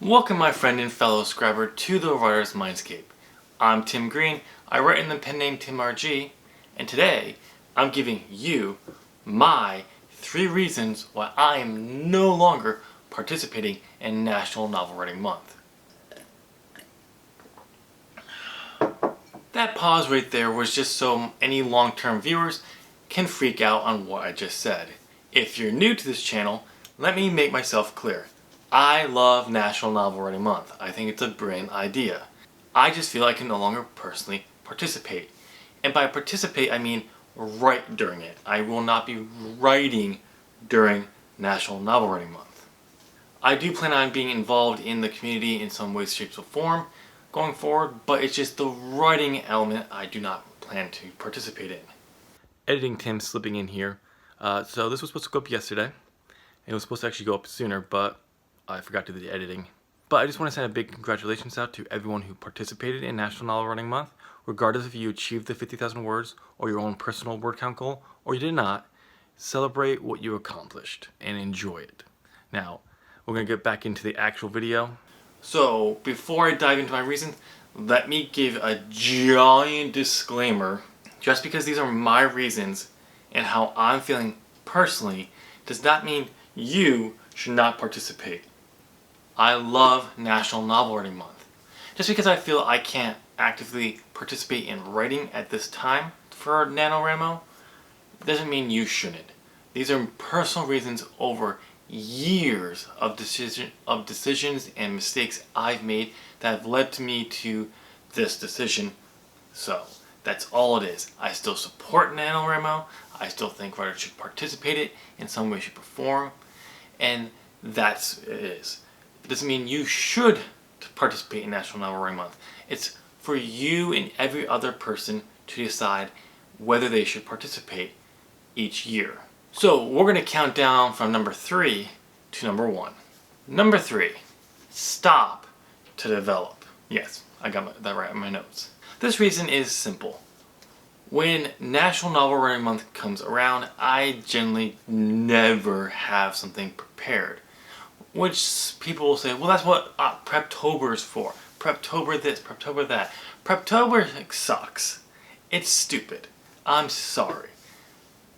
Welcome my friend and fellow scriber to the writer's Mindscape. I'm Tim Green, I write in the pen name TimRG, and today I'm giving you my 3 reasons why I am no longer participating in National Novel Writing Month. That pause right there was just so any long-term viewers can freak out on what I just said. If you're new to this channel, let me make myself clear. I love National Novel Writing Month. I think it's a brilliant idea. I just feel I can no longer personally participate. And by participate, I mean write during it. I will not be writing during National Novel Writing Month. I do plan on being involved in the community in some way, shape, or form going forward, but it's just the writing element I do not plan to participate in. Editing Tim slipping in here. So this was supposed to go up yesterday. It was supposed to actually go up sooner, but I forgot to do the editing. But I just want to send a big congratulations out to everyone who participated in National Novel Writing Month. Regardless if you achieved the 50,000 words or your own personal word count goal, or you did not, celebrate what you accomplished and enjoy it. Now, we're going to get back into the actual video. So, before I dive into my reasons, let me give a giant disclaimer. Just because these are my reasons and how I'm feeling personally does not mean you should not participate. I love National Novel Writing Month. Just because I feel I can't actively participate in writing at this time for NaNoWriMo doesn't mean you shouldn't. These are personal reasons over years of decisions and mistakes I've made that have led to me to this decision. So that's all it is. I still support NaNoWriMo. I still think writers should participate in some way, shape, or form. And that's it is. It doesn't mean you should participate in National Novel Writing Month. It's for you and every other person to decide whether they should participate each year. So we're going to count down from number 3 to number 1. Number 3, stop to develop. Yes, I got that right in my notes. This reason is simple. When National Novel Writing Month comes around, I generally never have something prepared. Which people will say, well, that's what Preptober is for. Preptober this, Preptober that. Preptober sucks. It's stupid. I'm sorry.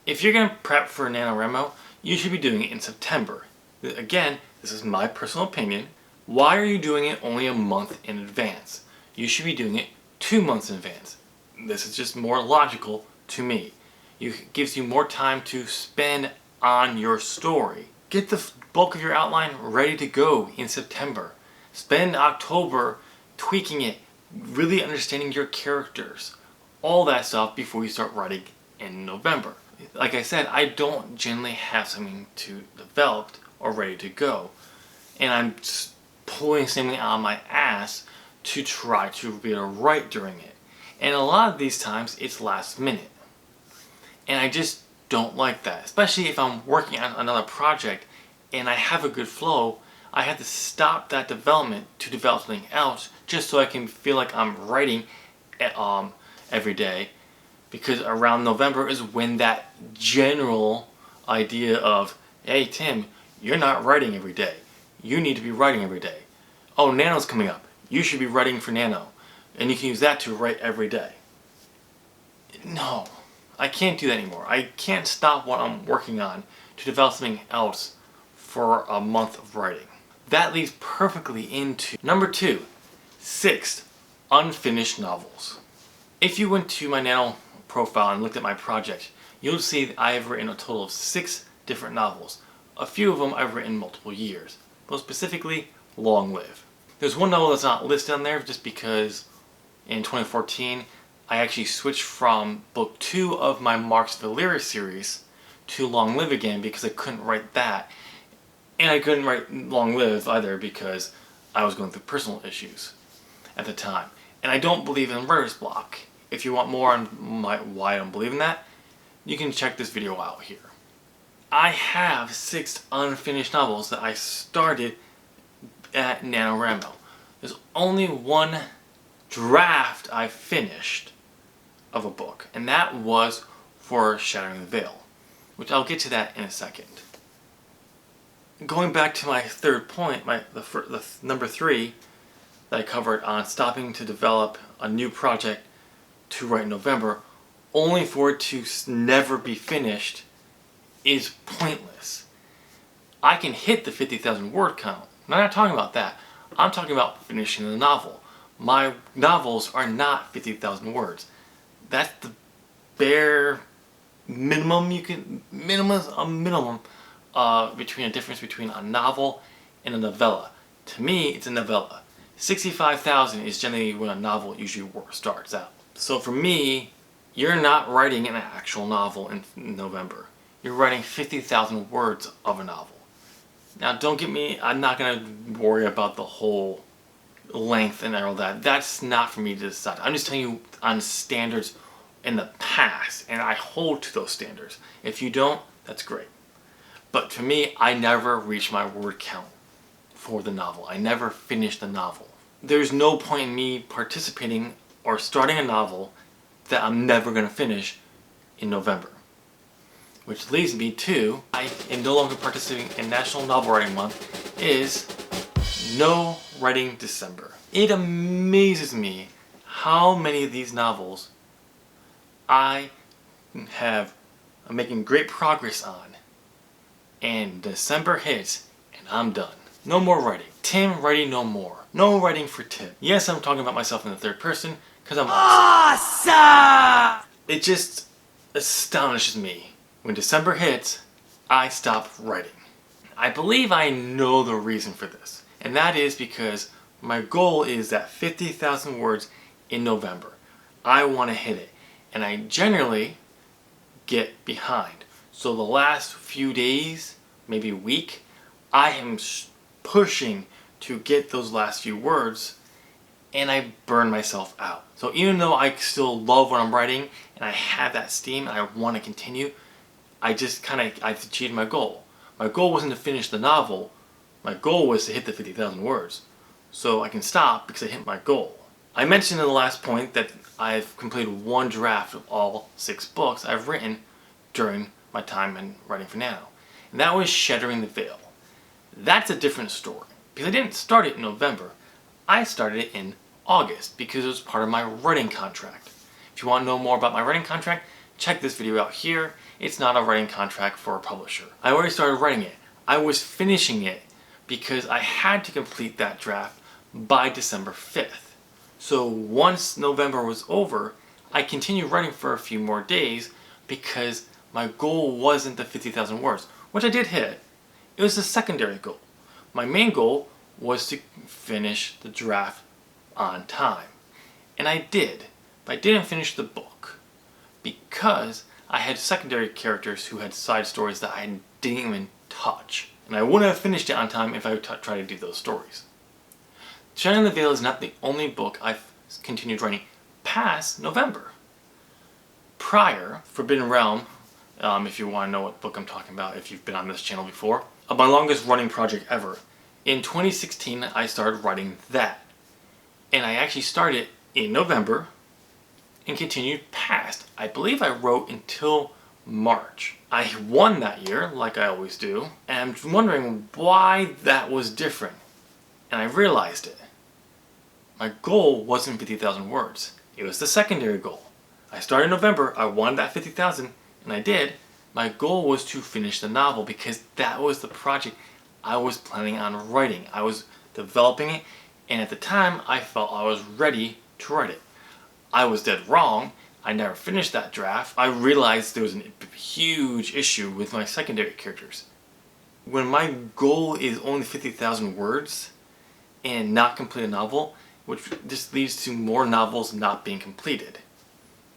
If you're going to prep for NaNoWriMo, you should be doing it in September. Again, this is my personal opinion. Why are you doing it only a month in advance? You should be doing it 2 months in advance. This is just more logical to me. It gives you more time to spend on your story. Get the bulk of your outline ready to go in September. Spend October tweaking it, really understanding your characters, all that stuff before you start writing in November. Like I said, I don't generally have something to developed or ready to go, and I'm just pulling something out of my ass to try to be able to write during it. And a lot of these times it's last minute, and I just don't like that, especially if I'm working on another project and I have a good flow. I have to stop that development to develop something else just so I can feel like I'm writing every day, because around November is when that general idea of, hey Tim, you're not writing every day. You need to be writing every day. Oh, Nano's coming up. You should be writing for Nano. And you can use that to write every day. No, I can't do that anymore. I can't stop what I'm working on to develop something else for a month of writing. That leads perfectly into number 2, 6 unfinished novels. If you went to my Nano profile and looked at my project, you'll see that I have written a total of 6 different novels. A few of them I've written multiple years, but specifically Long Live. There's one novel that's not listed on there just because in 2014 I actually switched from book 2 of my Marx Valeria series to Long Live again because I couldn't write that. And I couldn't write Long Live either because I was going through personal issues at the time. And I don't believe in writer's block. If you want more on why I don't believe in that, you can check this video out here. I have 6 unfinished novels that I started at NaNoWriMo. There's only one draft I finished, of a book, and that was for Shattering the Veil, which I'll get to that in a second. Going back to my third point, the number 3 that I covered on stopping to develop a new project to write in November, only for it to never be finished, is pointless. I can hit the 50,000 word count. I'm not talking about that. I'm talking about finishing the novel. My novels are not 50,000 words. That's the bare minimum between a difference between a novel and a novella. To me, it's a novella. 65,000 is generally when a novel usually starts out. So for me, you're not writing an actual novel in November. You're writing 50,000 words of a novel. Now don't get me, I'm not going to worry about the whole length and all that. That's not for me to decide. I'm just telling you on standards in the past, and I hold to those standards. If you don't, that's great. But for me, I never reach my word count for the novel. I never finish the novel. There's no point in me participating or starting a novel that I'm never going to finish in November. Which leads me to, I am no longer participating in National Novel Writing Month, is No Writing December. It amazes me how many of these novels I'm making great progress on, and December hits and I'm done. No more writing. Tim writing no more. No writing for Tim. Yes, I'm talking about myself in the third person because I'm awesome! It just astonishes me. When December hits, I stop writing. I believe I know the reason for this, and that is because my goal is that 50,000 words in November. I want to hit it, and I generally get behind. So the last few days, maybe a week, I am pushing to get those last few words, and I burn myself out. So even though I still love what I'm writing, and I have that steam, and I want to continue, I've achieved my goal. My goal wasn't to finish the novel. My goal was to hit the 50,000 words. So I can stop because I hit my goal. I mentioned in the last point that I've completed one draft of all 6 books I've written during my time in writing for Nano. And that was Shattering the Veil. That's a different story. Because I didn't start it in November. I started it in August because it was part of my writing contract. If you want to know more about my writing contract, check this video out here. It's not a writing contract for a publisher. I already started writing it. I was finishing it because I had to complete that draft by December 5th. So once November was over, I continued writing for a few more days because my goal wasn't the 50,000 words, which I did hit. It was a secondary goal. My main goal was to finish the draft on time. And I did, but I didn't finish the book because I had secondary characters who had side stories that I didn't even touch. And I wouldn't have finished it on time if I tried to do those stories. Shattering the Veil is not the only book I've continued writing past November. Prior, Forbidden Realm, if you want to know what book I'm talking about, if you've been on this channel before, my longest running project ever. In 2016, I started writing that. And I actually started in November and continued past. I believe I wrote until March. I won that year, like I always do, and I'm wondering why that was different. And I realized it. My goal wasn't 50,000 words. It was the secondary goal. I started in November, I wanted that 50,000, and I did. My goal was to finish the novel because that was the project I was planning on writing. I was developing it, and at the time I felt I was ready to write it. I was dead wrong. I never finished that draft. I realized there was a huge issue with my secondary characters. When my goal is only 50,000 words and not complete a novel, which just leads to more novels not being completed.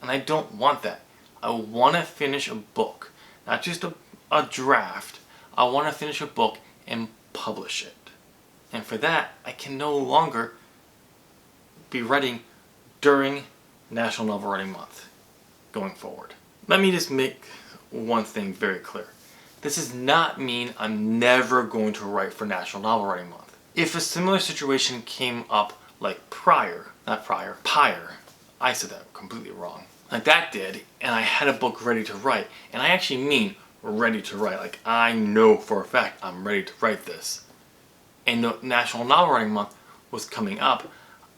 And I don't want that. I want to finish a book, not just a draft. I want to finish a book and publish it. And for that, I can no longer be writing during National Novel Writing Month going forward. Let me just make one thing very clear. This does not mean I'm never going to write for National Novel Writing Month. If a similar situation came up like Pyre, I said that completely wrong. like that did, and I had a book ready to write. And I actually mean ready to write. Like, I know for a fact I'm ready to write this. And the National Novel Writing Month was coming up.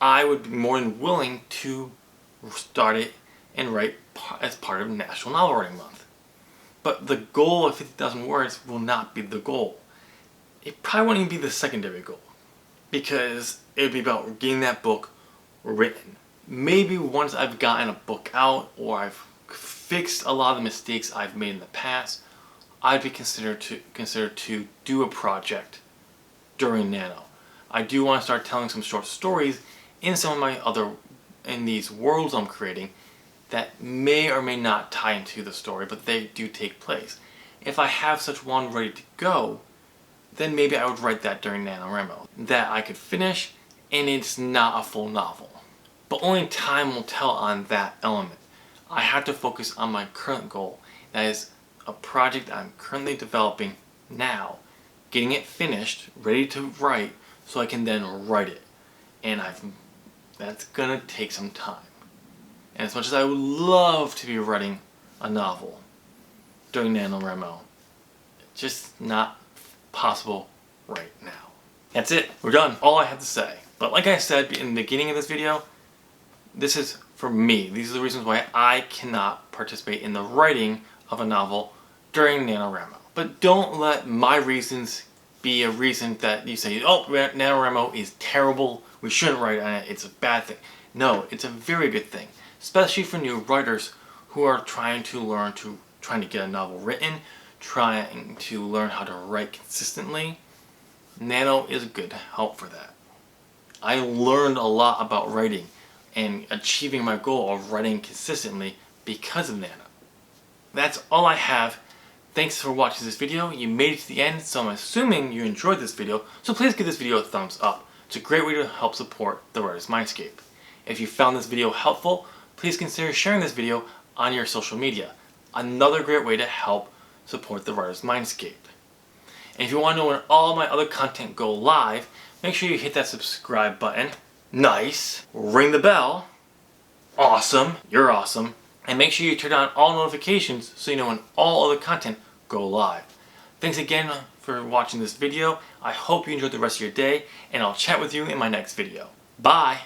I would be more than willing to start it and write as part of National Novel Writing Month. But the goal of 50,000 words will not be the goal. It probably won't even be the secondary goal, because it would be about getting that book written. Maybe once I've gotten a book out, or I've fixed a lot of the mistakes I've made in the past, I'd be considered to do a project during Nano. I do want to start telling some short stories in some of my in these worlds I'm creating that may or may not tie into the story, but they do take place. If I have such one ready to go, then maybe I would write that during NaNoWriMo. That I could finish, and it's not a full novel. But only time will tell on that element. I have to focus on my current goal. That is a project I'm currently developing now, getting it finished, ready to write, so I can then write it. And that's gonna take some time. And as much as I would love to be writing a novel during NaNoWriMo, it's just not possible right now. That's it. We're done. All I have to say. But like I said in the beginning of this video, this is for me. These are the reasons why I cannot participate in the writing of a novel during NaNoWriMo. But don't let my reasons be a reason that you say, oh, NaNoWriMo is terrible, we shouldn't write on it, it's a bad thing. No, it's a very good thing. Especially for new writers who are trying to get a novel written, trying to learn how to write consistently. Nano is a good help for that. I learned a lot about writing and achieving my goal of writing consistently because of Nano. That's all I have. Thanks for watching this video. You made it to the end, so I'm assuming you enjoyed this video, so please give this video a thumbs up. It's a great way to help support the Writer's Mindscape. If you found this video helpful, please consider sharing this video on your social media. Another great way to help support the Writer's Mindscape. And if you want to know when all my other content go live, make sure you hit that subscribe button. Nice. Ring the bell. Awesome. You're awesome. And make sure you turn on all notifications so you know when all other content go live. Thanks again for watching this video. I hope you enjoyed the rest of your day, and I'll chat with you in my next video. Bye!